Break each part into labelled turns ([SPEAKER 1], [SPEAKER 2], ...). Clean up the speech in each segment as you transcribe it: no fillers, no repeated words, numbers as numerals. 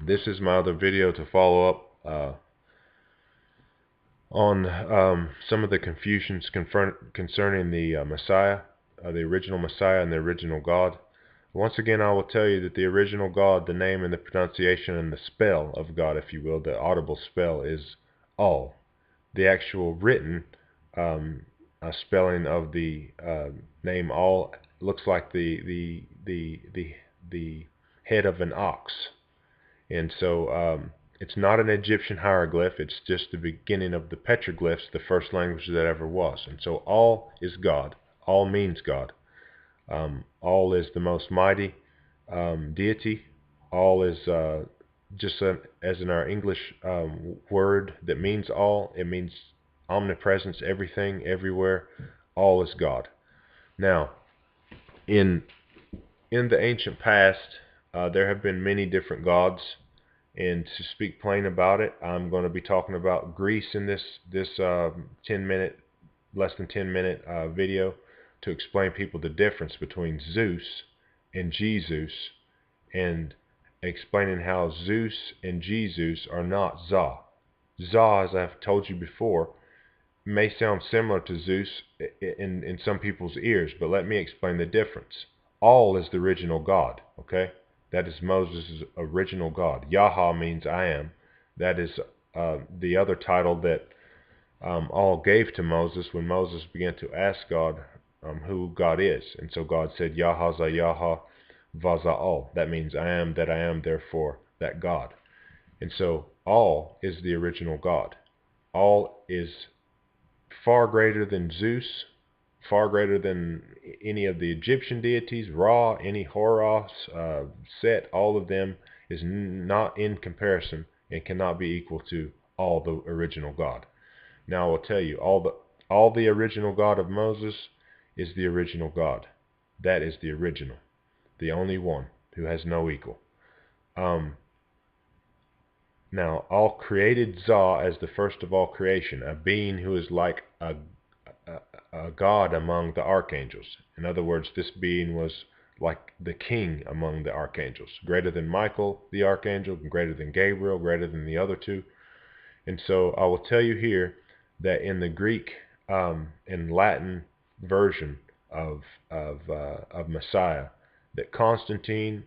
[SPEAKER 1] This is my other video to follow up on some of the confusions concerning the Messiah, the original Messiah and the original God. Once again, I will tell you that the original God, the name and the pronunciation and the spell of God, if you will, the audible spell, is all. The actual written spelling of the name all looks like the head of an ox. And so it's not an Egyptian hieroglyph, it's just the beginning of the petroglyphs, the first language that ever was. And so all is God. All means God. All is the most mighty deity. All is as in our English word that means all. It means omnipresence, everything, everywhere. All is God. Now, in the ancient past, there have been many different gods. And to speak plain about it, I'm going to be talking about Greece in this 10-minute, less than 10-minute video to explain people the difference between Zeus and Jezeus, and explaining how Zeus and Jezeus are not Za. Za, as I've told you before, may sound similar to Zeus in some people's ears, but let me explain the difference. All is the original God, okay? That is Moses' original God. Yahweh means I am. That is the other title that all gave to Moses when Moses began to ask God who God is. And so God said, Yahweh Yahweh Vaza'al. That means I am that I am, therefore that God. And so all is the original God. All is far greater than Zeus, far greater than any of the Egyptian deities, Ra, any Horus, Set, all of them is not in comparison and cannot be equal to all the original God. Now I will tell you, all the original God of Moses is the original God. That is the original, the only one who has no equal. Now, all created Za as the first of all creation, a being who is like a god among the archangels. In other words, this being was like the king among the archangels, greater than Michael, the archangel, greater than Gabriel, greater than the other two. And so I will tell you here that in the Greek and Latin version of Messiah, that Constantine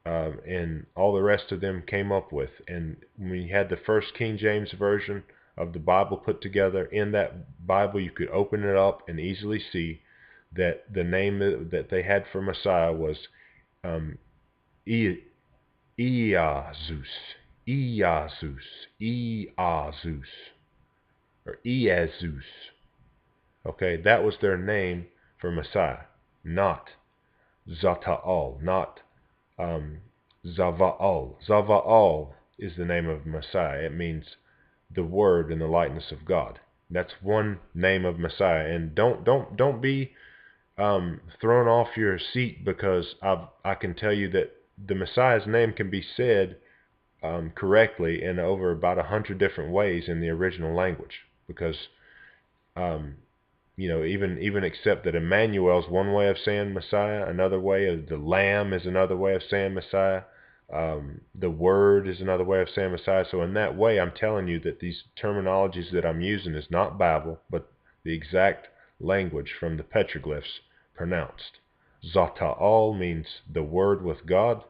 [SPEAKER 1] and all the rest of them came up with. And we had the first King James version of the Bible put together. In that Bible, you could open it up and easily see that the name that they had for Messiah was Iazus, Iazus, Iazus, or Iazus. Okay, that was their name for Messiah, not Zata'al, not Zava'al. Zava'al is the name of Messiah. It means the Word in the likeness of God. That's one name of Messiah. And don't be thrown off your seat because I can tell you that the Messiah's name can be said correctly in over about 100 different ways in the original language. Because you know, even except that Emmanuel is one way of saying Messiah, another way of the Lamb is another way of saying Messiah, the Word is another way of saying Messiah. So in that way, I'm telling you that these terminologies that I'm using is not Babel, but the exact language from the petroglyphs pronounced. Zata'al means the Word with God,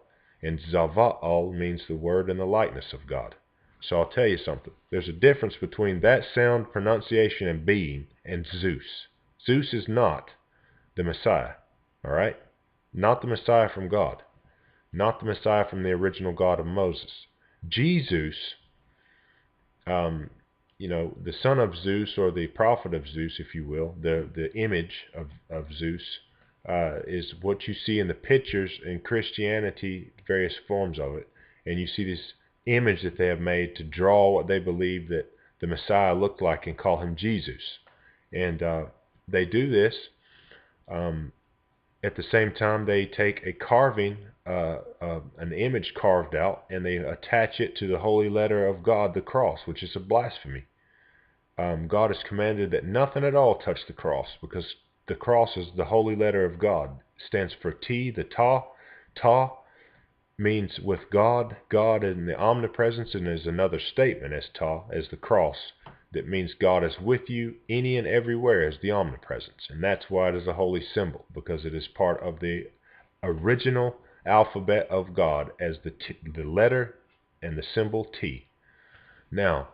[SPEAKER 1] and Zava'al means the Word in the likeness of God. So I'll tell you something. There's a difference between that sound, pronunciation, and being and Zeus. Zeus is not the Messiah, all right? Not the Messiah from God. Not the Messiah from the original God of Moses. Jezeus, you know, the son of Zeus, or the prophet of Zeus, if you will, the image of Zeus, is what you see in the pictures in Christianity, various forms of it. And you see this image that they have made to draw what they believe that the Messiah looked like and call him Jezeus. And they do this. At the same time, they take a carving, an image carved out, and they attach it to the holy letter of God, the cross, which is a blasphemy. God has commanded that nothing at all touch the cross, because the cross is the holy letter of God. It stands for T, the Ta, means with God, God in the omnipresence, and is another statement as the cross, that means God is with you any and everywhere as the omnipresence. And that's why it is a holy symbol, because it is part of the original alphabet of God as the letter and the symbol T. Now,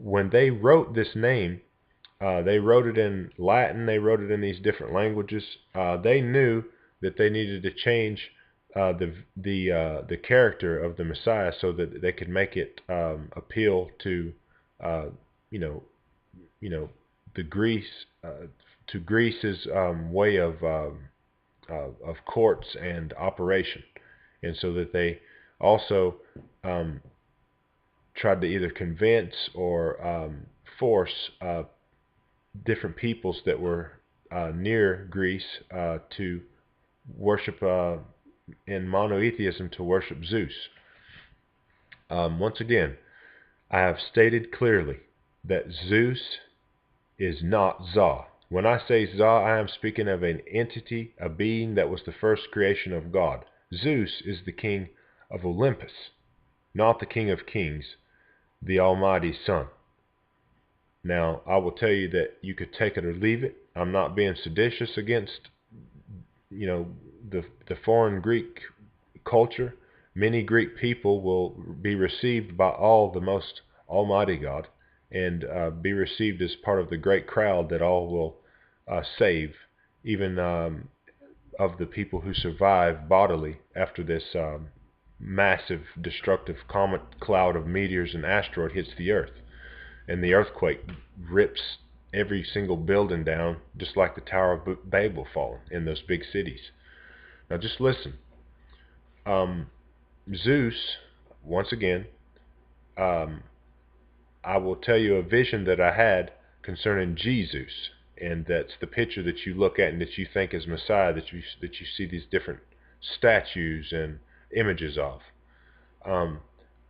[SPEAKER 1] when they wrote this name, they wrote it in Latin, they wrote it in these different languages. They knew that they needed to change the character of the Messiah so that they could make it appeal to you know the Greece's way of courts and operation, and so that they also tried to either convince or force different peoples that were near Greece to worship in monotheism, to worship Zeus. Once again, I have stated clearly that Zeus is not Za. When I say Za, I am speaking of an entity, a being that was the first creation of God. Zeus is the king of Olympus, not the King of Kings, the Almighty Son. Now, I will tell you that you could take it or leave it. I'm not being seditious against, the foreign Greek culture. Many Greek people will be received by all the most Almighty God, and be received as part of the great crowd that all will save, even of the people who survive bodily after this massive destructive comet cloud of meteors and asteroid hits the earth, and the earthquake rips every single building down, just like the Tower of Babel falling in those big cities. Now just listen. Zeus, once again, I will tell you a vision that I had concerning Jezeus, and that's the picture that you look at and that you think is Messiah, that you see these different statues and images of.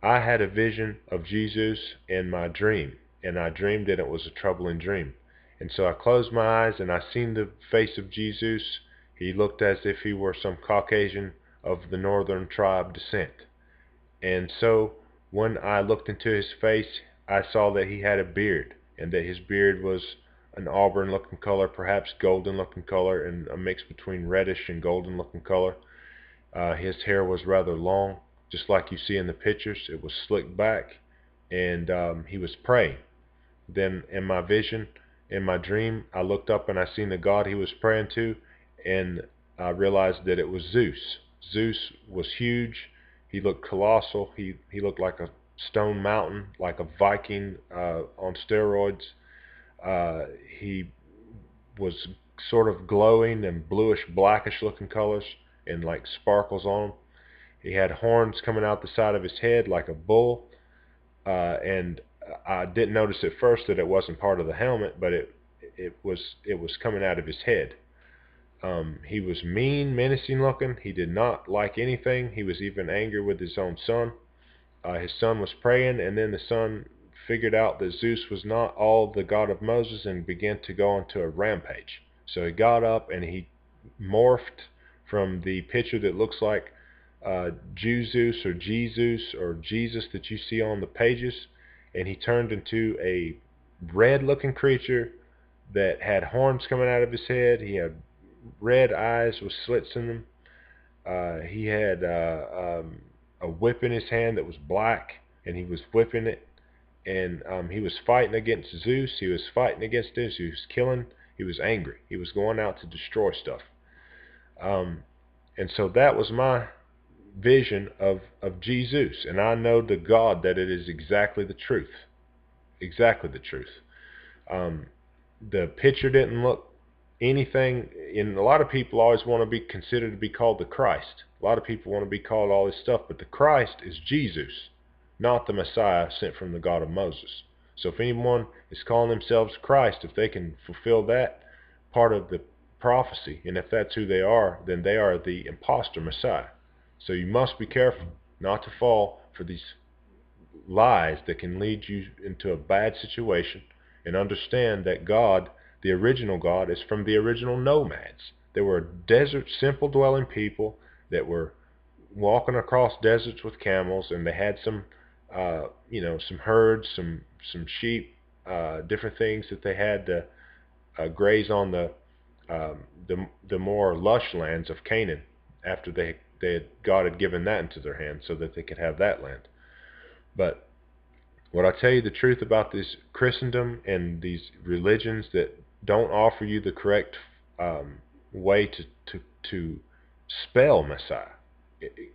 [SPEAKER 1] I had a vision of Jezeus in my dream, and I dreamed that it was a troubling dream. And so I closed my eyes and I seen the face of Jezeus. He looked as if he were some Caucasian of the northern tribe descent. And so when I looked into his face, I saw that he had a beard, and that his beard was an auburn looking color, perhaps golden looking color, and a mix between reddish and golden looking color. His hair was rather long, just like you see in the pictures. It was slicked back, and he was praying. Then in my vision, in my dream, I looked up and I seen the god he was praying to, and I realized that it was Zeus. Zeus was huge. He looked colossal. He looked like a stone mountain, like a Viking on steroids. He was sort of glowing and bluish, blackish looking colors, and like sparkles on him. He had horns coming out the side of his head like a bull, and I didn't notice at first that it wasn't part of the helmet, but it was coming out of his head. He was mean, menacing looking. He did not like anything. He was even angry with his own son. His son was praying, and then the son figured out that Zeus was not all the God of Moses and began to go into a rampage. So he got up and he morphed from the picture that looks like Jezeus or Jesus that you see on the pages, and he turned into a red looking creature that had horns coming out of his head. He had red eyes with slits in them. He had a whip in his hand that was black, and he was whipping it, and he was fighting against Zeus. He was fighting against Zeus. He was killing. He was angry. He was going out to destroy stuff. And so that was my vision of Jezeus, and I know to God that it is exactly the truth. Exactly the truth. The picture didn't look anything, and a lot of people always want to be considered to be called the Christ. A lot of people want to be called all this stuff, but the Christ is Jezeus, not the Messiah sent from the God of Moses. So if anyone is calling themselves Christ, if they can fulfill that part of the prophecy, and if that's who they are, then they are the imposter Messiah. So you must be careful not to fall for these lies that can lead you into a bad situation, and understand that God, the original God, is from the original nomads. They were desert, simple dwelling people that were walking across deserts with camels, and they had some, some herds, some sheep, different things that they had to graze on the more lush lands of Canaan after God had given that into their hands so that they could have that land. But what I tell you the truth about this Christendom and these religions that don't offer you the correct way to spell Messiah.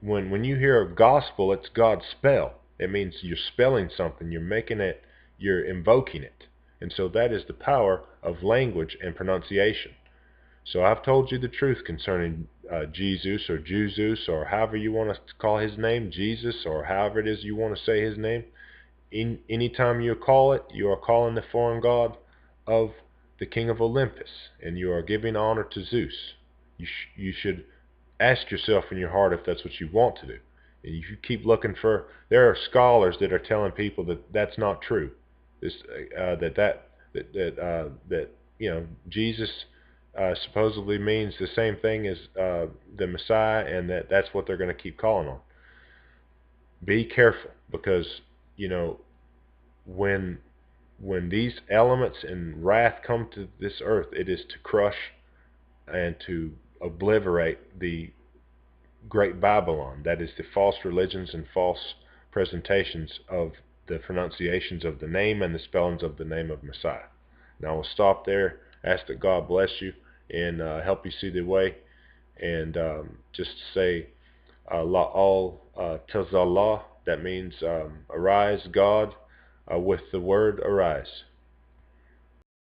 [SPEAKER 1] When you hear a gospel, it's God's spell. It means you're spelling something, you're invoking it. And so that is the power of language and pronunciation. So I've told you the truth concerning Jezeus or Jezeus, or however you want to call his name, Jesus, or however it is you want to say his name. Anytime you call it, you are calling the foreign god of the king of Olympus, and you are giving honor to Zeus. You should ask yourself in your heart if that's what you want to do. And if you keep looking there are scholars that are telling people that that's not true. This that Jesus supposedly means the same thing as the Messiah, and that's what they're going to keep calling on. Be careful, because when these elements and wrath come to this earth, it is to crush and to obliterate the great Babylon. That is the false religions and false presentations of the pronunciations of the name and the spellings of the name of Messiah. Now we'll stop there. Ask that God bless you and help you see the way. And just say Allah Tazallah. That means arise, God, with the word arise.